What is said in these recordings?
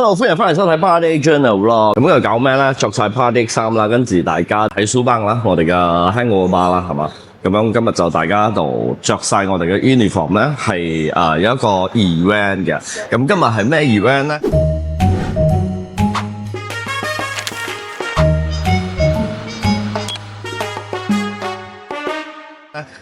Hello， 歡迎翻嚟收睇 Party Journal 咯。咁又搞咩咧？着晒 Party 衫啦，跟住大家睇書班啦，我哋嘅 Hangover Bar 啦，係嘛？咁樣今日就大家度着晒我哋嘅 uniform 咧，係有一個 event 嘅。咁今日係咩 event 咧？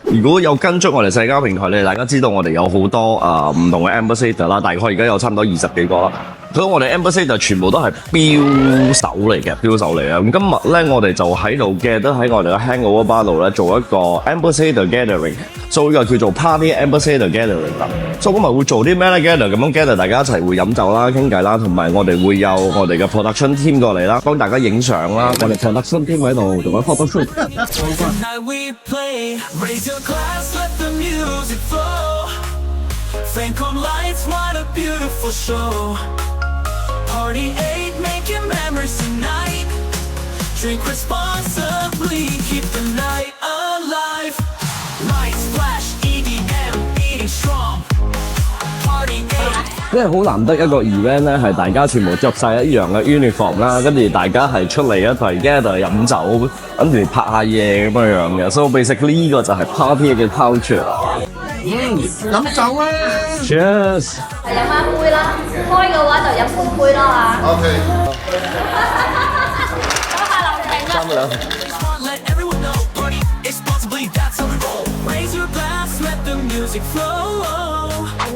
如果有跟足我哋社交平台，你哋大家知道我哋有好多唔同嘅 ambassador 啦，大概而家有差唔多20幾個啦。所以我哋 ambassador 全部都係標手嚟嘅，標手嚟嘅。咁今日咧，我哋就喺度嘅，都喺我哋嘅 Hangover Bar 度咧做一個 ambassador gathering，所以呢個叫做 Party Ambassador Gathering 啦。所以今日會做啲咩咧 ？gather 咁樣 gather， 大家一齊會飲酒啦、傾偈啦，同埋我哋會有我哋嘅 production team 過嚟啦，幫大家影相啦。我哋 production team 喺度做緊 photo shoot。Fancom lights, what a beautiful show. Party 8, making memories tonight. Drink responsibly, keep the night alive. Lights flash, EDM, beating strong. Party 8. 即係好難得一個 event 咧，係大家全部着晒一樣嘅 uniform 啦，跟住大家係出嚟一齊 gather 飲酒，跟住拍下嘢咁樣嘅。So basically 呢個就係 party 嘅 culture。飲酒啊 Cheers！ 係飲一杯啦，開嘅話就飲半杯啦嚇。！OK。三兩。 Let everyone know. Party responsibly, that's how we roll. Raise your glass, let the music flow.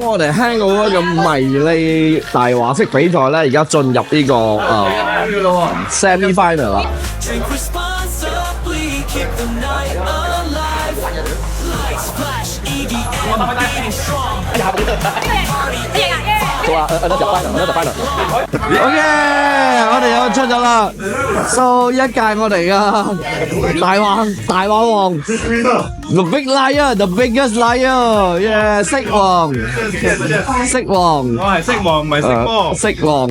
我哋 Hangover 嘅迷你大話式比賽咧，而家進入呢個semi final 啦。 Drink responsibly, keep the night alive. Lights flash, EDM, beating strong. OK， 我哋又出咗啦。So 一屆我哋嘅大話王 ，The Big Liar，The Biggest Liar， 色王，我係色王，唔係色魔。色王。